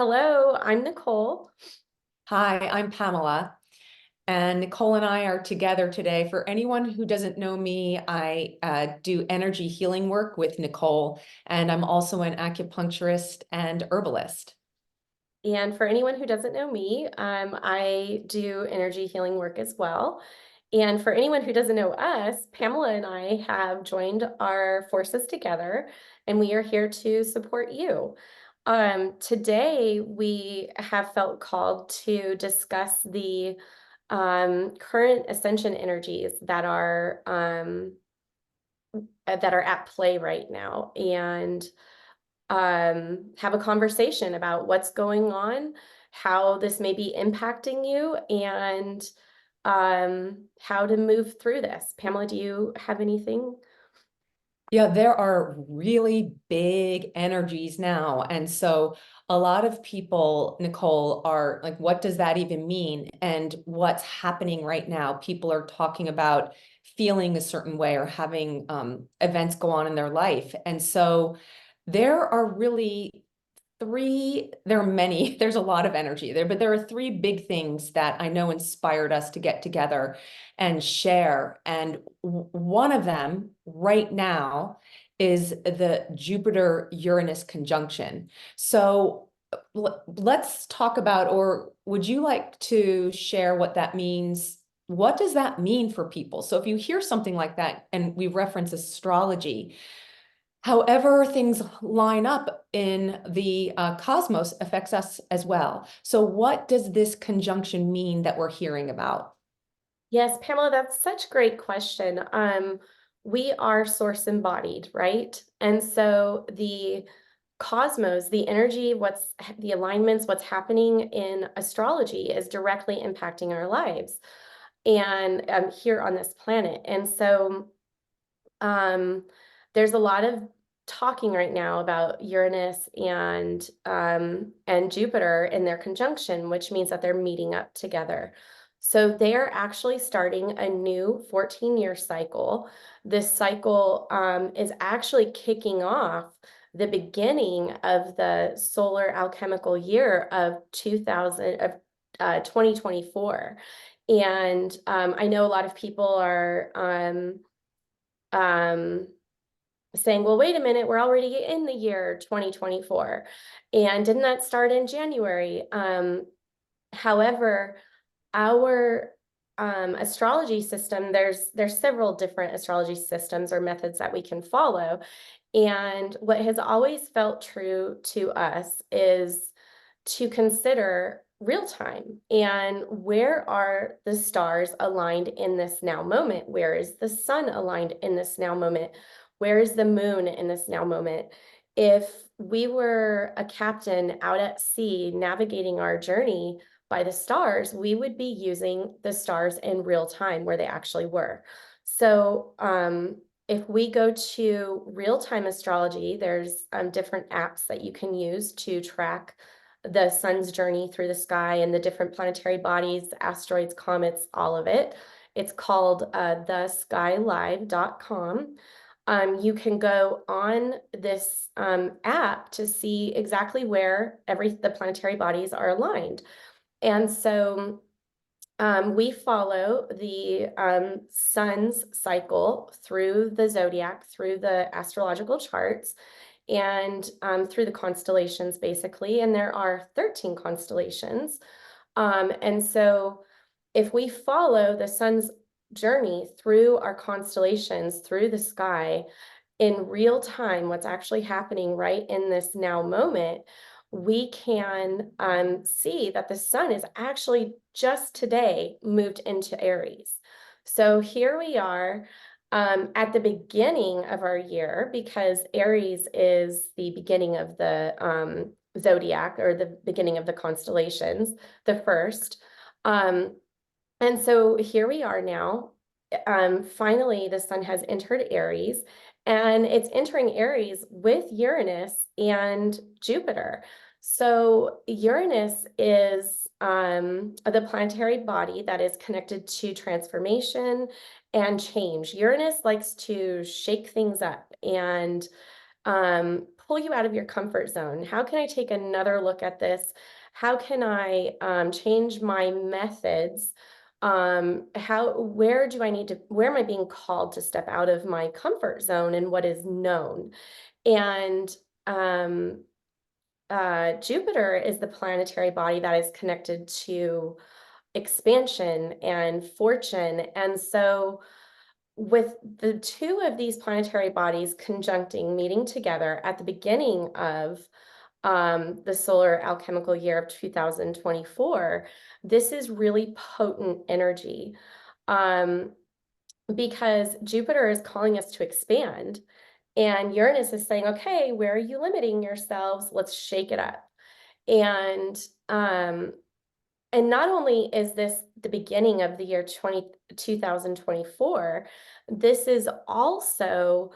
Hello, I'm Nicole. Hi, I'm Pamela, and Nicole and I are together today. For anyone who doesn't know me, I do energy healing work with Nicole, and I'm also an acupuncturist and herbalist. And for anyone who doesn't know me, I do energy healing work as well. And for anyone who doesn't know us, Pamela and I have joined our forces together, and we are here to support you. Today, we have felt called to discuss the current ascension energies that are at play right now, and have a conversation about what's going on, how this may be impacting you, and how to move through this. Pamela, do you have anything? Yeah, there are really big energies now. And so a lot of people, Nicole, are like, what does that even mean? And what's happening right now? People are talking about feeling a certain way or having events go on in their life. And so there are really there are many, there's a lot of energy there, but there are three big things that I know inspired us to get together and share. And one of them right now is the Jupiter-Uranus conjunction. So let's talk about, or would you like to share what that means? What does that mean for people? So if you hear something like that, and we reference astrology, however things line up in the cosmos affects us as well. So what does this conjunction mean that we're hearing about? Yes, Pamela, that's such a great question. We are source embodied, right? And so the cosmos, the energy, what's the alignments, what's happening in astrology is directly impacting our lives and here on this planet. And so um, there's a lot of talking right now about Uranus and Jupiter in their conjunction, which means that they're meeting up together. So they are actually starting a new 14-year cycle. This cycle is actually kicking off the beginning of the solar alchemical year of 2024. And I know a lot of people are um, saying, well, wait a minute, we're already in the year 2024. And didn't that start in January? However, our astrology system, there's several different astrology systems or methods that we can follow. And what has always felt true to us is to consider real time and where are the stars aligned in this now moment? Where is the sun aligned in this now moment? Where is the moon in this now moment? If we were a captain out at sea navigating our journey by the stars, we would be using the stars in real time where they actually were. So if we go to real-time astrology, there's different apps that you can use to track the sun's journey through the sky and the different planetary bodies, asteroids, comets, all of it. It's called theskylive.com. You can go on this app to see exactly where the planetary bodies are aligned. And so we follow the sun's cycle through the zodiac, through the astrological charts, and through the constellations, basically. And there are 13 constellations. And so if we follow the sun's journey through our constellations, through the sky, in real time, what's actually happening right in this now moment, we can see that the sun is actually just today moved into Aries. So here we are at the beginning of our year, because Aries is the beginning of the zodiac, or the beginning of the constellations, the first. And so here we are now. Finally, the sun has entered Aries, and it's entering Aries with Uranus and Jupiter. So Uranus is the planetary body that is connected to transformation and change. Uranus likes to shake things up and pull you out of your comfort zone? How can I take another look at this? How can I change my methods? Where am I being called to step out of my comfort zone and what is known? And um, Jupiter is the planetary body that is connected to expansion and fortune. And so, with the two of these planetary bodies conjuncting, meeting together at the beginning of the solar alchemical year of 2024, this is really potent energy um, because Jupiter is calling us to expand. And Uranus is saying, okay, where are you limiting yourselves? Let's shake it up. And um, and not only is this the beginning of the year 2024, this is also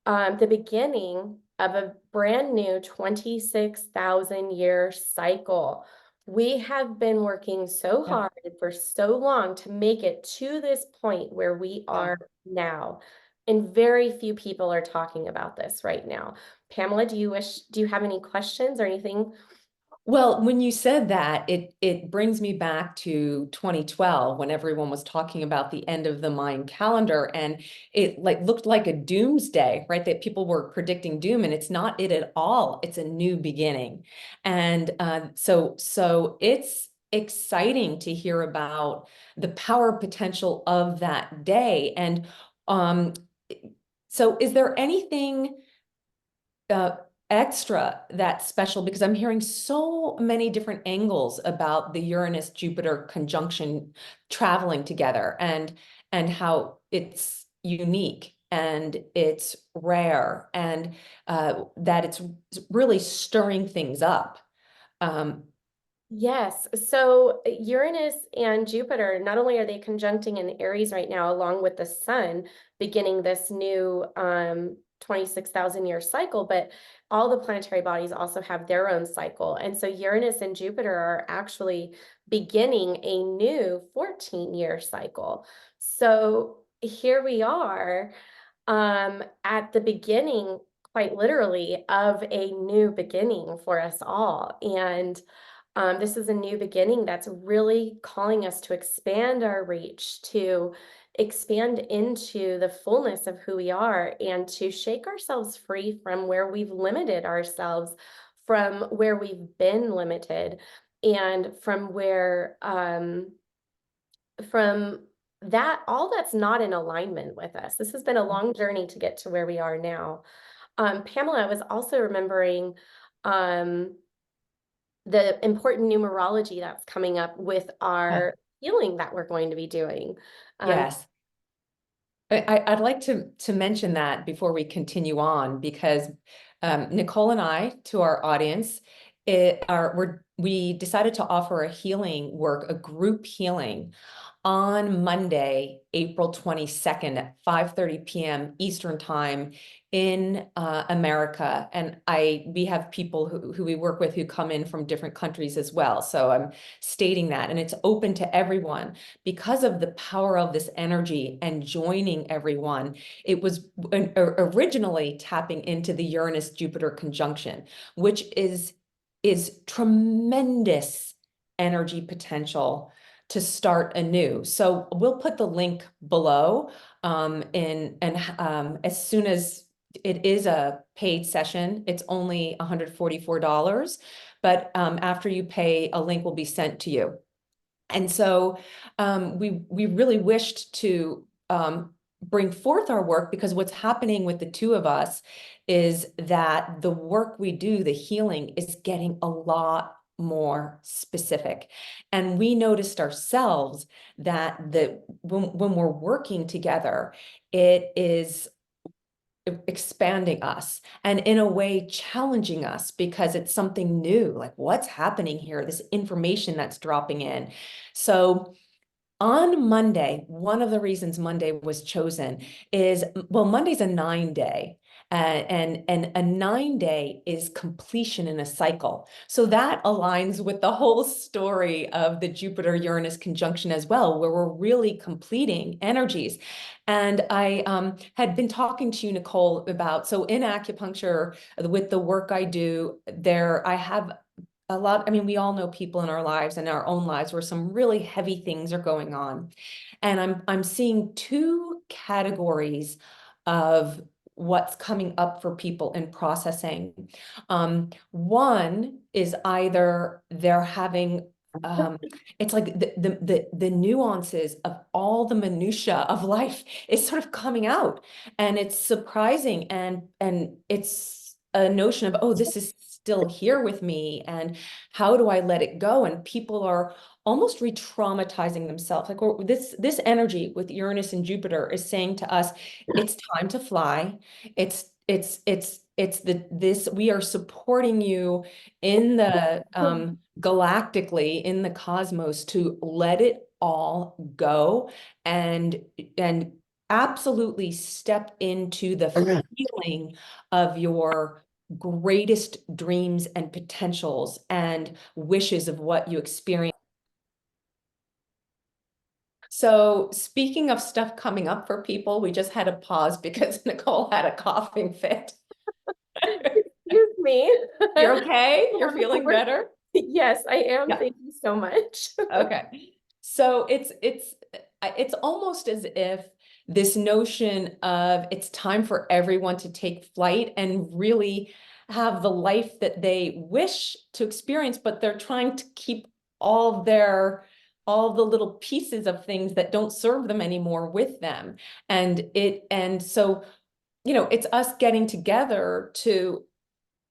the beginning of a brand new 26,000 year cycle. We have been working so Yeah. hard for so long to make it to this point where we Yeah. are now. And very few people are talking about this right now. Pamela, do you have any questions or anything? Well, when you said that, it brings me back to 2012 when everyone was talking about the end of the Mayan calendar, and it like looked like a doomsday, right? That people were predicting doom, and it's not it at all. It's a new beginning, and so it's exciting to hear about the power potential of that day. And um, so, is there anything uh, extra that's special, because I'm hearing so many different angles about the Uranus Jupiter conjunction traveling together, and how it's unique and it's rare, and that it's really stirring things up. Um, Yes. So Uranus and Jupiter, not only are they conjuncting in Aries right now, along with the sun, beginning this new 26,000 year cycle, but all the planetary bodies also have their own cycle. And so Uranus and Jupiter are actually beginning a new 14-year cycle. So here we are at the beginning, quite literally, of a new beginning for us all. And this is a new beginning that's really calling us to expand our reach, to expand into the fullness of who we are, and to shake ourselves free from where we've limited ourselves, from where we've been limited, and from that, all that's not in alignment with us. This has been a long journey to get to where we are now. Pamela, I was also remembering um, the important numerology that's coming up with yeah. our healing that we're going to be doing. Um, Yes. I'd like to mention that before we continue on, because Nicole and I, to our audience, we decided to offer a healing work, a group healing on Monday, April 22nd at 5:30 p.m. Eastern Time in America. And we have people who we work with who come in from different countries as well. So I'm stating that, and it's open to everyone because of the power of this energy and joining everyone. It was originally tapping into the Uranus Jupiter conjunction, which is tremendous energy potential to start anew. So we'll put the link below, as soon as it is a paid session, it's only $144, but after you pay, a link will be sent to you. And so we really wished to bring forth our work, because what's happening with the two of us is that the work we do, the healing, is getting a lot more specific. And we noticed ourselves that when we're working together, it is expanding us and in a way challenging us, because it's something new, like what's happening here, this information that's dropping in. So on Monday, one of the reasons Monday was chosen is, well, Monday's a 9-day. And a 9 day is completion in a cycle. So that aligns with the whole story of the Jupiter-Uranus conjunction as well, where we're really completing energies. And I had been talking to you, Nicole, about, so in acupuncture, with the work I do there, I have a lot. I mean, we all know people in our lives and our own lives where some really heavy things are going on. And I'm seeing two categories of what's coming up for people in processing. One is either they're having it's like the nuances of all the minutia of life is sort of coming out, and it's surprising, and it's a notion of, oh, this is still here with me, and how do I let it go? And people are almost re-traumatizing themselves. Like, this energy with Uranus and Jupiter is saying to us, it's time to fly. It's this, we are supporting you in the galactically in the cosmos to let it all go, and and absolutely step into the feeling of your greatest dreams and potentials and wishes of what you experience. So speaking of stuff coming up for people, we just had a pause because Nicole had a coughing fit. Excuse me. You're okay? You're feeling We're- better? Yes, I am. Yeah. Thank you so much. Okay. So it's almost as if this notion of it's time for everyone to take flight and really have the life that they wish to experience, but they're trying to keep all the little pieces of things that don't serve them anymore with them. And so, it's us getting together to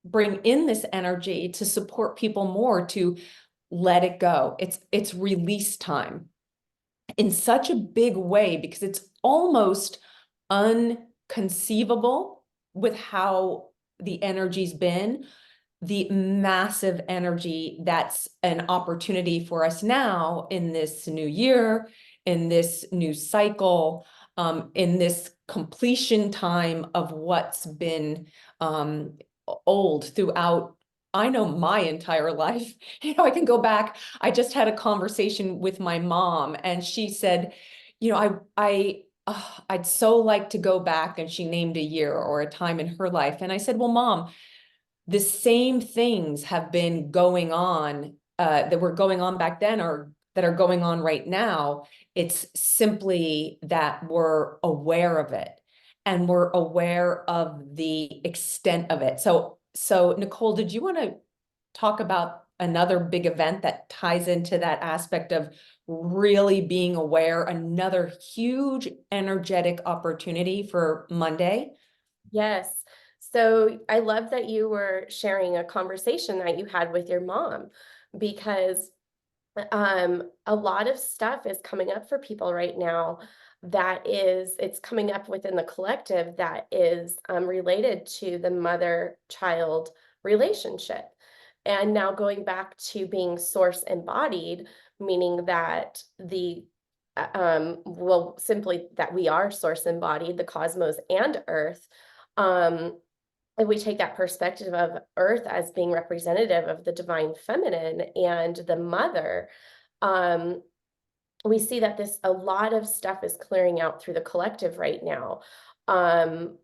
bring in this energy to support people more, to let it go. It's release time in such a big way, because it's almost unconceivable with how the energy's been, the massive energy that's an opportunity for us now in this new year, in this new cycle, in this completion time of what's been old throughout, I know, my entire life. I can go back. I just had a conversation with my mom, and she said, I'd so like to go back, and she named a year or a time in her life. And I said, well, Mom, the same things have been going on that were going on back then, or that are going on right now. It's simply that we're aware of it, and we're aware of the extent of it. So Nicole, did you want to talk about another big event that ties into that aspect of really being aware, another huge energetic opportunity for Monday? Yes. So I love that you were sharing a conversation that you had with your mom, because a lot of stuff is coming up for people right now it's coming up within the collective that is related to the mother-child relationship. And now going back to being source embodied, meaning that well, simply that we are source embodied, the cosmos and Earth. If we take that perspective of Earth as being representative of the divine feminine and the mother, um, we see that a lot of stuff is clearing out through the collective right now, um,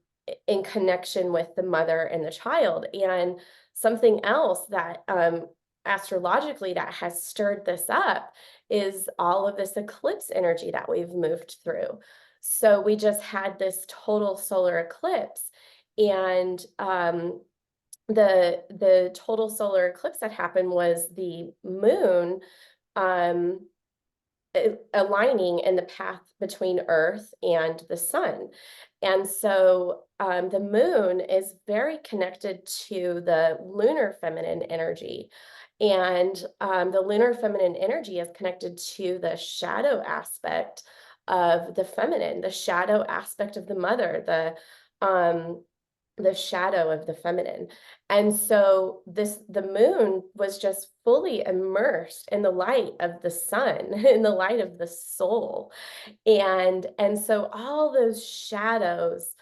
in connection with the mother and the child. And something else that astrologically that has stirred this up is all of this eclipse energy that we've moved through. So we just had this total solar eclipse, and the total solar eclipse that happened was the moon um, aligning in the path between Earth and the sun. And so the moon is very connected to the lunar feminine energy. And the lunar feminine energy is connected to the shadow aspect of the feminine, the shadow aspect of the mother, the shadow of the feminine. And so the moon was just fully immersed in the light of the sun, in the light of the soul. And so all those shadows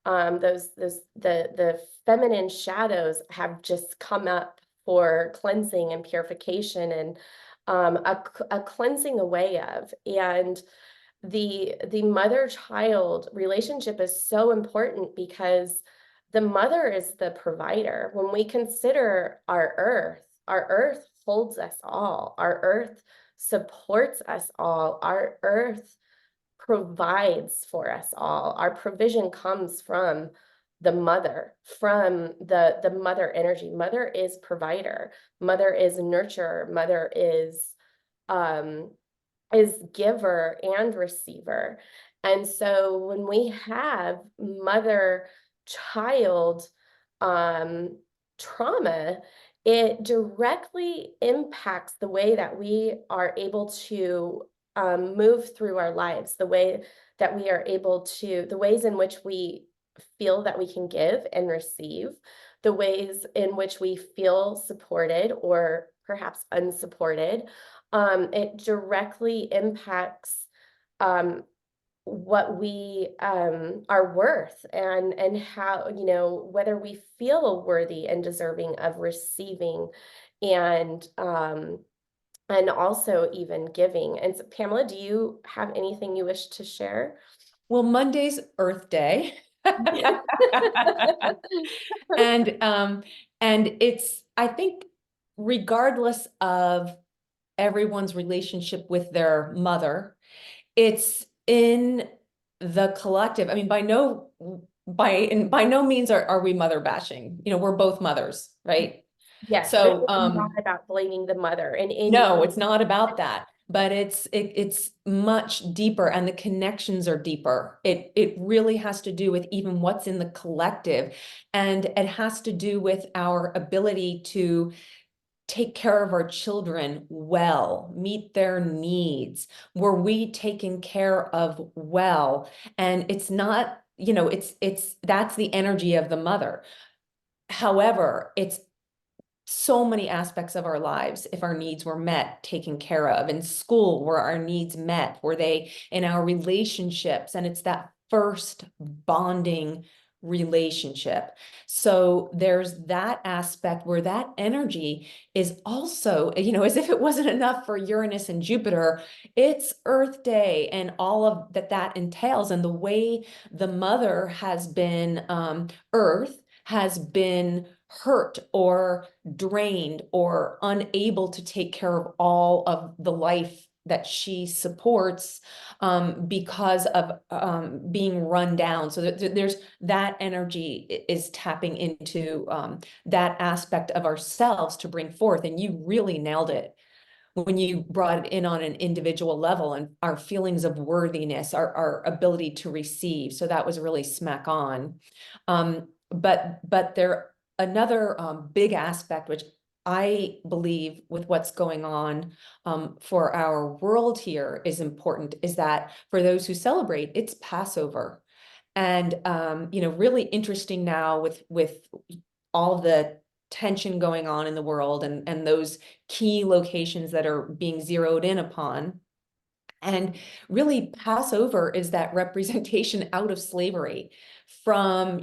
The feminine shadows have just come up for cleansing and purification, and a cleansing away of. And the mother child relationship is so important because the mother is the provider. When we consider our earth holds us all. Our earth supports us all. Our earth provides for us all. Our provision comes from the mother, from the mother energy. Mother is provider. Mother is nurturer. Mother is giver and receiver. And so when we have mother child um, trauma, it directly impacts the way that we are able to move through our lives, the way that we are able to, the ways in which we feel that we can give and receive, the ways in which we feel supported or perhaps unsupported. It directly impacts what we are worth, and how, whether we feel worthy and deserving of receiving, and also even giving. And so, Pamela, do you have anything you wish to share? Well, Monday's Earth Day. Yeah. And it's, I think, regardless of everyone's relationship with their mother, it's in the collective. I mean, by no means are we mother bashing. You know, we're both mothers, right? Yes, this So is not about blaming the mother in any no, way. it's not about that, but it's much deeper, and the connections are deeper. It really has to do with even what's in the collective, and it has to do with our ability to take care of our children well, meet their needs. Were we taken care of well? And it's not, it's that's the energy of the mother. However, it's so many aspects of our lives. If our needs were met, taken care of in school, were our needs met? Were they in our relationships? And it's that first bonding relationship. So there's that aspect where that energy is also, as if it wasn't enough for Uranus and Jupiter, it's Earth Day and all of that entails. And the way the mother has been, Earth has been hurt or drained or unable to take care of all of the life that she supports, because of being run down. So there's that energy is tapping into that aspect of ourselves to bring forth. And you really nailed it when you brought it in on an individual level, and our feelings of worthiness, our ability to receive. So that was really smack on. But there another big aspect, which I believe with what's going on for our world here is important, is that for those who celebrate, it's Passover. And really interesting now with all of the tension going on in the world, and those key locations that are being zeroed in upon. And really, Passover is that representation out of slavery from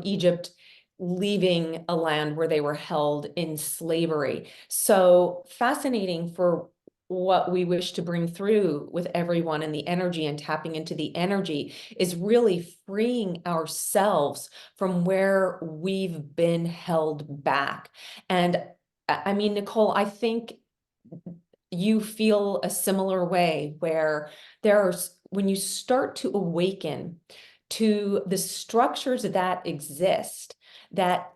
Egypt, leaving a land where they were held in slavery. So fascinating for what we wish to bring through with everyone, and the energy and tapping into the energy is really freeing ourselves from where we've been held back. And I mean, Nicole, I think you feel a similar way, where when you start to awaken to the structures that exist, that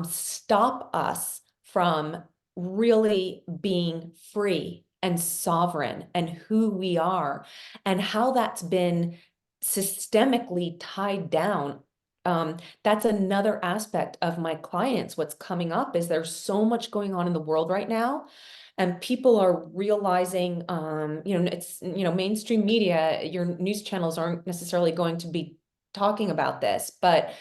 stop us from really being free and sovereign and who we are, and how that's been systemically tied down. That's another aspect of my clients. What's coming up is there's so much going on in the world right now, and people are realizing, it's, mainstream media, your news channels aren't necessarily going to be talking about this, but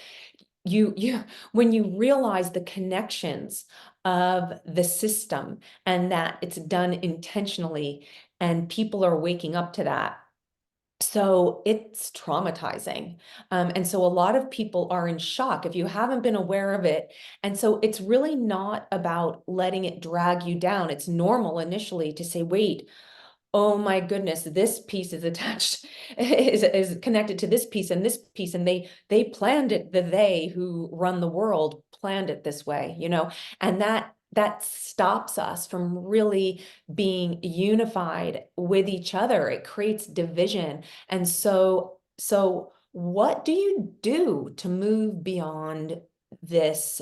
you when you realize the connections of the system, and that it's done intentionally, and people are waking up to that, So it's traumatizing. And so a lot of people are in shock if you haven't been aware of it. And so it's really not about letting it drag you down. It's normal initially to say, wait, oh my goodness, this piece is attached, is connected to this piece, and they planned it, they who run the world planned it this way, and that stops us from really being unified with each other. It creates division. And so what do you do to move beyond this?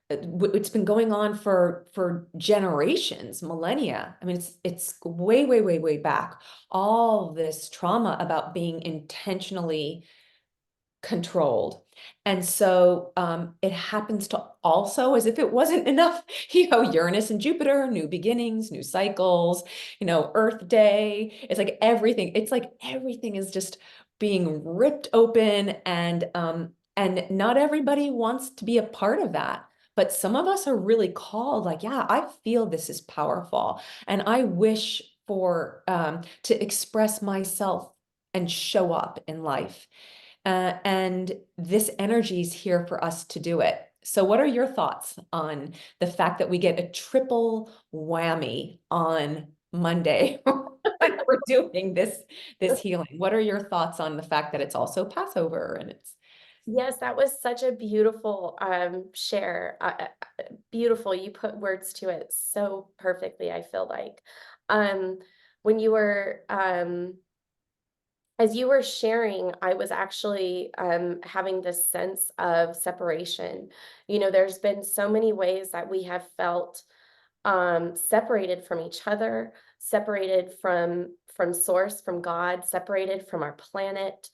It's been going on for generations, millennia. I mean, it's way, way, way, way back. All this trauma about being intentionally controlled. And so it happens to also, as if it wasn't enough, Uranus and Jupiter, new beginnings, new cycles, Earth Day. It's like everything is just being ripped open, and not everybody wants to be a part of that. But some of us are really called, like, yeah, I feel this is powerful. And I wish for to express myself and show up in life. And this energy is here for us to do it. So what are your thoughts on the fact that we get a triple whammy on Monday when we're doing this healing? What are your thoughts on the fact that it's also Passover and it's Yes, that was such a beautiful share. Beautiful. You put words to it so perfectly, I feel like. Um, when you were as you were sharing, I was actually having this sense of separation. There's been so many ways that we have felt separated from each other, separated from source, from God, separated from our planet.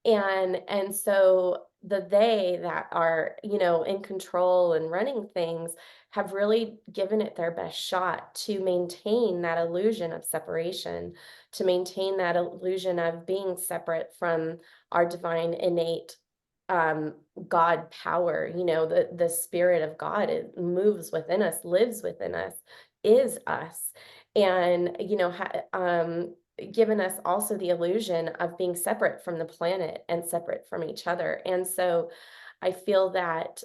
And so they that are, in control and running things have really given it their best shot to maintain that illusion of separation, to maintain that illusion of being separate from our divine innate um God power. The spirit of God, it moves within us, lives within us, is us. And given us also the illusion of being separate from the planet and separate from each other. And so I feel that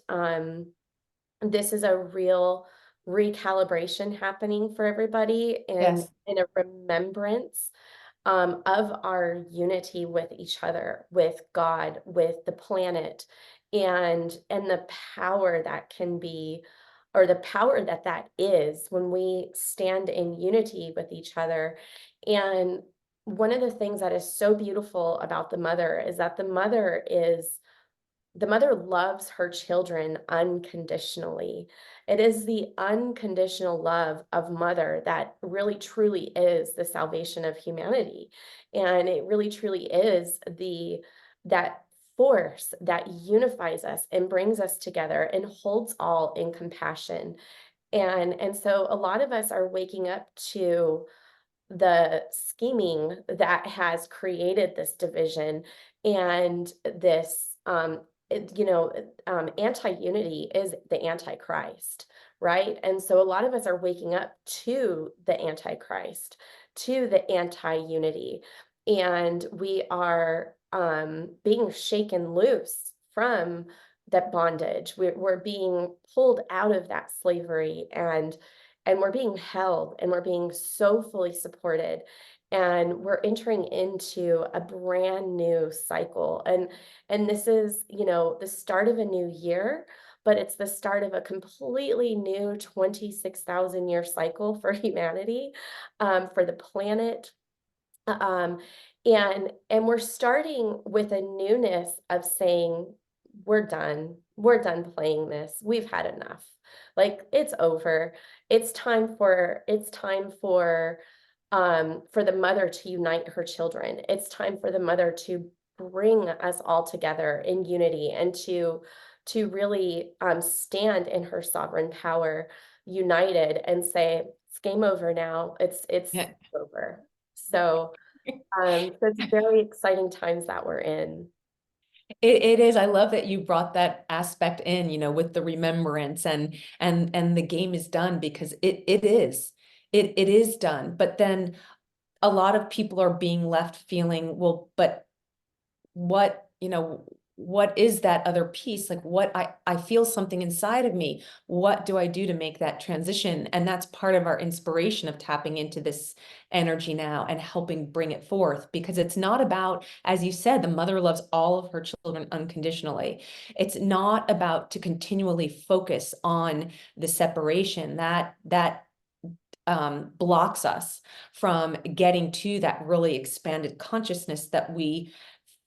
this is a real recalibration happening for everybody, and yes, in a remembrance of our unity with each other, with God, with the planet, and the power that can be, or the power that that is when we stand in unity with each other. And one of the things that is so beautiful about the mother is that the mother loves her children unconditionally. It is the unconditional love of mother that really truly is the salvation of humanity. And it really truly is that force that unifies us and brings us together and holds all in compassion. And so a lot of us are waking up to the scheming that has created this division and this anti-unity is the antichrist, right? And so a lot of us are waking up to the antichrist, to the anti-unity, and we are being shaken loose from that bondage. We're being pulled out of that slavery, and we're being held, and we're being so fully supported, and we're entering into a brand new cycle. And this is, the start of a new year, but it's the start of a completely new 26,000 year cycle for humanity, for the planet, um, and we're starting with a newness of saying, we're done. We're done playing this. We've had enough. Like, it's over. It's time for the mother to unite her children. It's time for the mother to bring us all together in unity, and to really stand in her sovereign power, united, and say, it's game over now. It's yeah. over. So it's very exciting times that we're in. It is. I love that you brought that aspect in, with the remembrance, and the game is done, because it is. It is done. But then a lot of people are being left feeling, well, but what, what is that other piece? Like I feel something inside of me. What do I do to make that transition? And that's part of our inspiration of tapping into this energy now and helping bring it forth, because it's not about, as you said, the mother loves all of her children unconditionally. It's not about to continually focus on the separation that blocks us from getting to that really expanded consciousness that we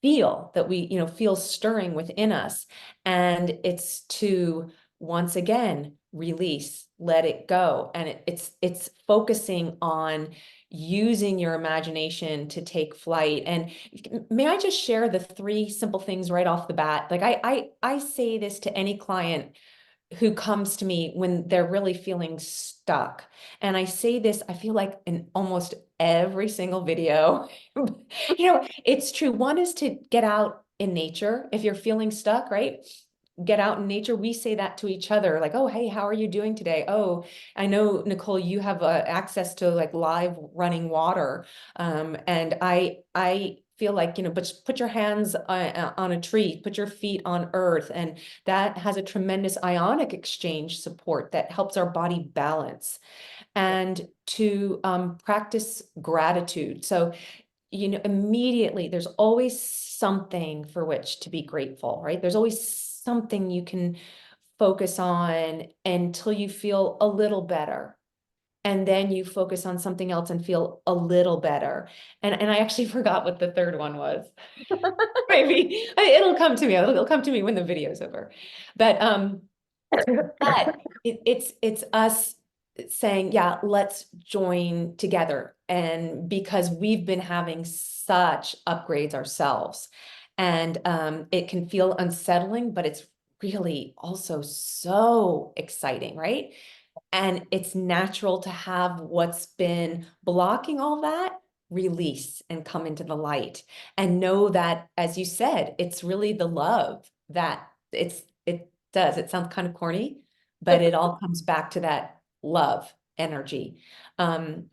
feel stirring within us. And it's to once again release, let it go. And it's focusing on using your imagination to take flight. And may I just share the three simple things right off the bat? Like I say this to any client who comes to me when they're really feeling stuck. And I say this, I feel like in almost every single video, it's true. One is to get out in nature. If you're feeling stuck, right? Get out in nature. We say that to each other, like, oh, hey, how are you doing today? Oh, I know, Nicole, you have access to like live running water. And I feel like, but put your hands on a tree, put your feet on earth. And that has a tremendous ionic exchange support that helps our body balance. And to practice gratitude. So, immediately there's always something for which to be grateful, right? There's always something you can focus on until you feel a little better. And then you focus on something else and feel a little better. And I actually forgot what the third one was. Maybe it'll come to me. It'll come to me when the video's over. But it's us saying, yeah, let's join together. And because we've been having such upgrades ourselves, and it can feel unsettling, but it's really also so exciting, right? And it's natural to have what's been blocking all that release and come into the light, and know that, as you said, it's really the love that it does. It sounds kind of corny, but it all comes back to that love energy,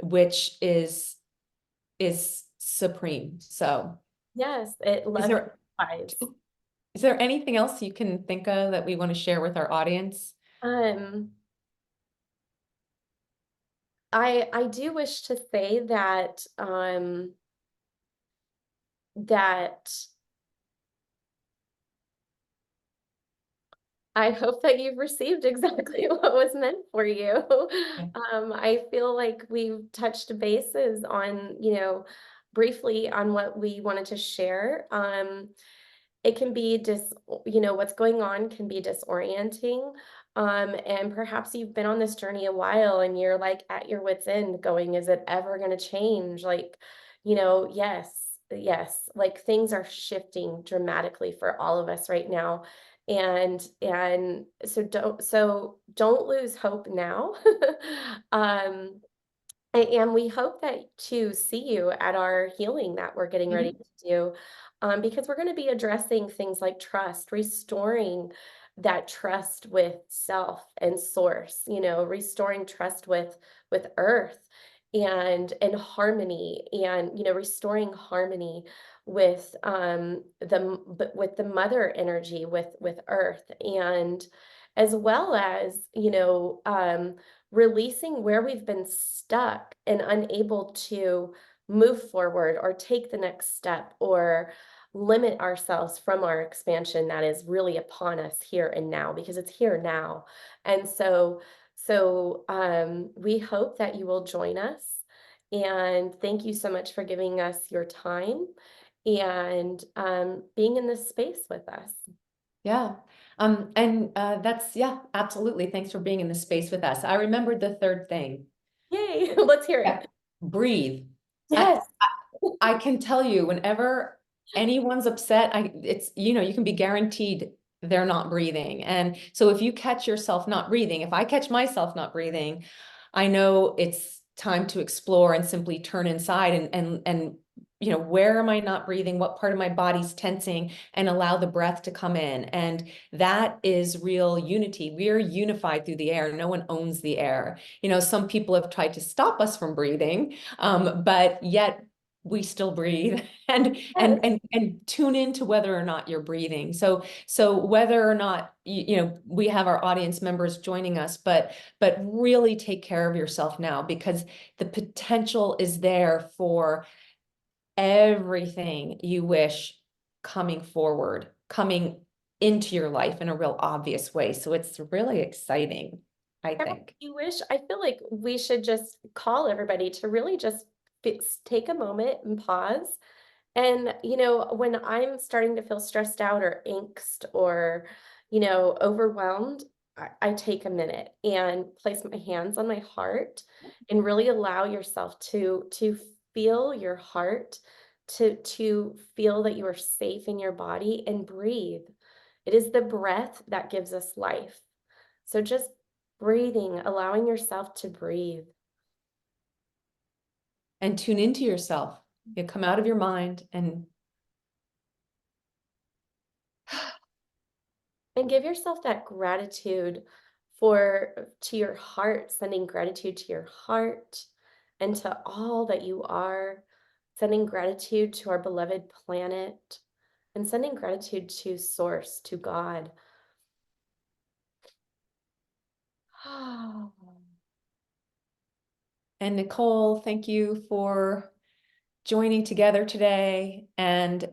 which is supreme. So Yes, it is love there vibes. is there anything else you can think of that we want to share with our audience? Um, I do wish to say that that I hope that you've received exactly what was meant for you. Yeah. I feel like we've touched bases on, briefly on what we wanted to share. It can be what's going on can be disorienting. And perhaps you've been on this journey a while and you're like at your wits' end going, is it ever going to change? Like, yes, like things are shifting dramatically for all of us right now. And so don't lose hope now. um and we hope that to see you at our healing that we're getting ready Mhm. to do, because we're going to be addressing things like trust, restoring that trust with self and source, restoring trust with earth and harmony, and restoring harmony with with the mother energy with earth, and as well as releasing where we've been stuck and unable to move forward or take the next step or limit ourselves from our expansion that is really upon us here and now, because it's here now. And so we hope that you will join us, and thank you so much for giving us your time and being in this space with us. Yeah. And that's, yeah, absolutely. Thanks for being in the space with us. I remembered the third thing. Yay, let's hear Yeah. it. Breathe. I, Yes. I can tell you whenever anyone's upset, it's, you can be guaranteed they're not breathing. And so if you catch yourself not breathing, if I catch myself not breathing, I know it's time to explore and simply turn inside and where am I not breathing? What part of my body's tensing? And allow the breath to come in. And that is real unity. We're unified through the air. No one owns the air. Some people have tried to stop us from breathing, but yet we still breathe and Yes. tune into whether or not you're breathing. So whether or not we have our audience members joining us, but really take care of yourself now, because the potential is there for everything you wish coming forward, coming into your life in a real obvious way. So it's really exciting, I think. You wish, I feel like we should just call everybody to really just take a moment and pause. And, when I'm starting to feel stressed out or angst or, overwhelmed, I take a minute and place my hands on my heart and really allow yourself to feel your heart, to feel that you are safe in your body and breathe. It is the breath that gives us life. So just breathing, allowing yourself to breathe. And tune into yourself. You come out of your mind and And give yourself that gratitude to your heart, sending gratitude to your heart and to all that you are, sending gratitude to our beloved planet, and sending gratitude to Source, to God. and Nicole, thank you for joining together today. And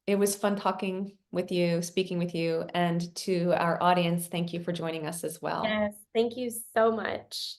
it was fun talking with you, speaking with you, and to our audience, thank you for joining us as well. Yes, thank you so much.